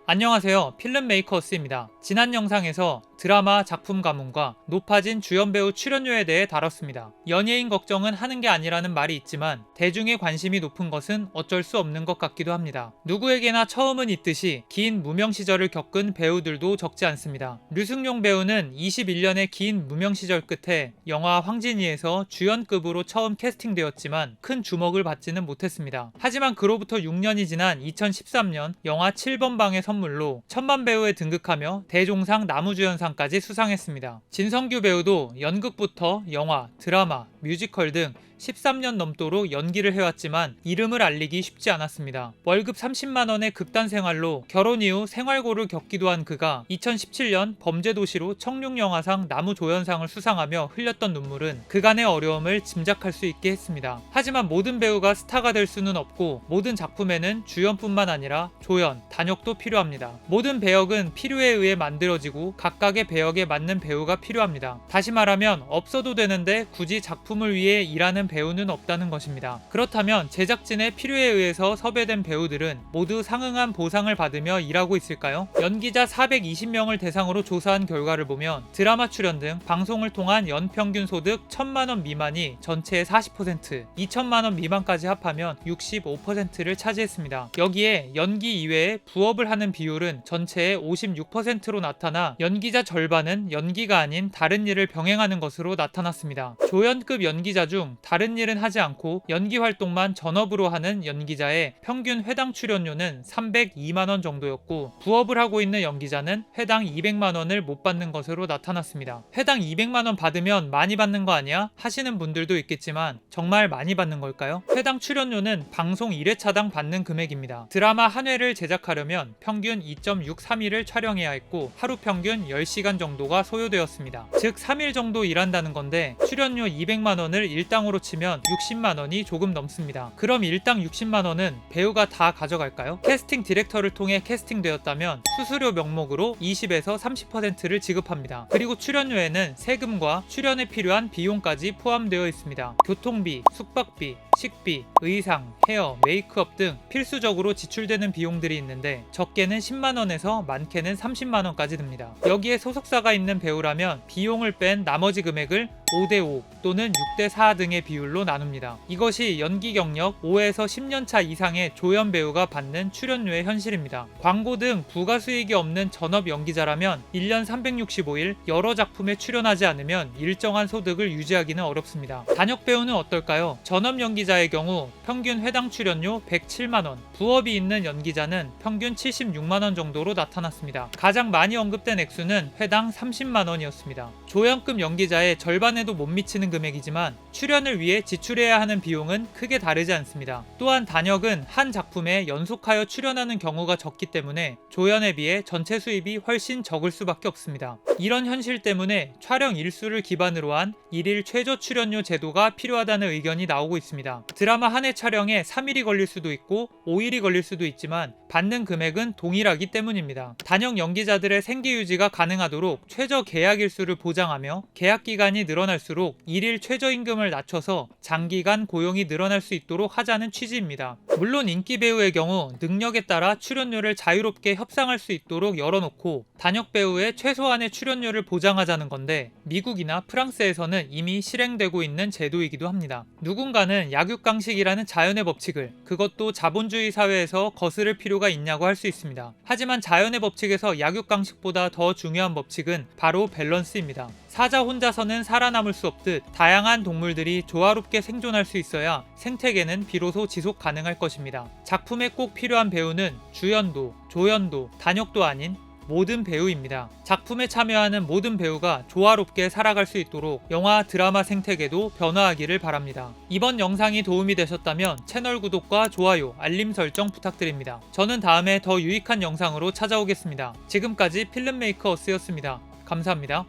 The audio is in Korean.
안녕하세요. 필름메이커스입니다. 지난 영상에서 드라마 작품 가문과 높아진 주연 배우 출연료에 대해 다뤘습니다. 연예인 걱정은 하는 게 아니라는 말이 있지만 대중의 관심이 높은 것은 어쩔 수 없는 것 같기도 합니다. 누구에게나 처음은 있듯이 긴 무명 시절을 겪은 배우들도 적지 않습니다. 류승룡 배우는 21년의 긴 무명 시절 끝에 영화 황진이에서 주연급으로 처음 캐스팅되었지만 큰 주목을 받지는 못했습니다. 하지만 그로부터 6년이 지난 2013년 영화 7번 방의 선물로 천만 배우에 등극하며 대종상 나무주연상까지 수상했습니다. 진성규 배우도 연극부터 영화, 드라마, 뮤지컬 등 13년 넘도록 연기를 해왔지만 이름을 알리기 쉽지 않았습니다. 월급 30만원의 극단 생활로 결혼 이후 생활고를 겪기도 한 그가 2017년 범죄도시로 청룡영화상 나무조연상을 수상하며 흘렸던 눈물은 그간의 어려움을 짐작할 수 있게 했습니다. 하지만 모든 배우가 스타가 될 수는 없고 모든 작품에는 주연뿐만 아니라 조연, 단역도 필요합니다. 모든 배역은 필요에 의해 만들어지고 각각의 배역에 맞는 배우가 필요합니다. 다시 말하면 없어도 되는데 굳이 작품을 위해 일하는 배우는 없다는 것입니다. 그렇다면 제작진의 필요에 의해서 섭외된 배우들은 모두 상응한 보상을 받으며 일하고 있을까요? 연기자 420명을 대상으로 조사한 결과를 보면 드라마 출연 등 방송을 통한 연평균 소득 1000만원 미만이 전체의 40%, 2000만원 미만까지 합하면 65%를 차지했습니다. 여기에 연기 이외에 부업을 하는 비율은 전체의 56%로 나타나 연기자 절반은 연기가 아닌 다른 일을 병행하는 것으로 나타났습니다. 조연급 연기자 중 다른 일은 하지 않고 연기 활동만 전업으로 하는 연기자의 평균 회당 출연료는 302만원 정도였고 부업을 하고 있는 연기자는 회당 200만원을 못 받는 것으로 나타났습니다. 회당 200만원 받으면 많이 받는 거 아니야? 하시는 분들도 있겠지만 정말 많이 받는 걸까요? 회당 출연료는 방송 1회차당 받는 금액입니다. 드라마 한 회를 제작하려면 평균 2.63일을 촬영해야 했고 하루 평균 10시간 정도가 소요되었습니다. 즉 3일 정도 일한다는 건데 출연료 200만원을 일당으로 치면 60만원이 조금 넘습니다. 그럼 일당 60만원은 배우가 다 가져갈까요? 캐스팅 디렉터를 통해 캐스팅되었다면 수수료 명목으로 20에서 30%를 지급합니다. 그리고 출연료에는 세금과 출연에 필요한 비용까지 포함되어 있습니다. 교통비, 숙박비, 식비, 의상, 헤어, 메이크업 등 필수적으로 지출되는 비용들이 있는데 적게는 10만원에서 많게는 30만원까지 듭니다. 여기에 소속사가 있는 배우라면 비용을 뺀 나머지 금액을 5대5 또는 6대4 등의 비율로 나눕니다. 이것이 연기 경력 5에서 10년차 이상의 조연 배우가 받는 출연료의 현실입니다. 광고 등 부가 수익이 없는 전업 연기자라면 1년 365일 여러 작품에 출연하지 않으면 일정한 소득을 유지하기는 어렵습니다. 단역 배우는 어떨까요? 전업 연기자의 경우 평균 회당 출연료 107만원, 부업이 있는 연기자는 평균 76만원 정도로 나타났습니다. 가장 많이 언급된 액수는 회당 30만원이었습니다. 조연급 연기자의 절반에도 못 미치는 금액이지만 출연을 위해 지출해야 하는 비용은 크게 다르지 않습니다. 또한 단역은 한 작품에 연속하여 출연하는 경우가 적기 때문에 조연에 비해 전체 수입이 훨씬 적을 수밖에 없습니다. 이런 현실 때문에 촬영 일수를 기반으로 한 1일 최저 출연료 제도가 필요하다는 의견이 나오고 있습니다. 드라마 한 회 촬영에 3일이 걸릴 수도 있고 5일이 걸릴 수도 있지만 받는 금액은 동일하기 때문입니다. 단역 연기자들의 생계 유지가 가능하도록 최저 계약 일수를 보장하며 계약 기간이 늘어날수록 1일 최저임금을 낮춰서 장기간 고용이 늘어날 수 있도록 하자는 취지입니다. 물론 인기 배우의 경우 능력에 따라 출연료를 자유롭게 협상할 수 있도록 열어놓고 단역 배우의 최소한의 출연료를 보장하자는 건데 미국이나 프랑스에서는 이미 실행되고 있는 제도이기도 합니다. 누군가는 약육강식이라는 자연의 법칙을 그것도 자본주의 사회에서 거스를 필요가 있냐고 할 수 있습니다. 하지만 자연의 법칙에서 약육강식보다 더 중요한 법칙은 바로 밸런스입니다. 사자 혼자서는 살아남을 수 없듯 다양한 동물들이 조화롭게 생존할 수 있어야 생태계는 비로소 지속 가능할 것입니다. 작품에 꼭 필요한 배우는 주연도, 조연도, 단역도 아닌 모든 배우입니다. 작품에 참여하는 모든 배우가 조화롭게 살아갈 수 있도록 영화, 드라마 생태계도 변화하기를 바랍니다. 이번 영상이 도움이 되셨다면 채널 구독과 좋아요, 알림 설정 부탁드립니다. 저는 다음에 더 유익한 영상으로 찾아오겠습니다. 지금까지 필름메이커 어스였습니다. 감사합니다.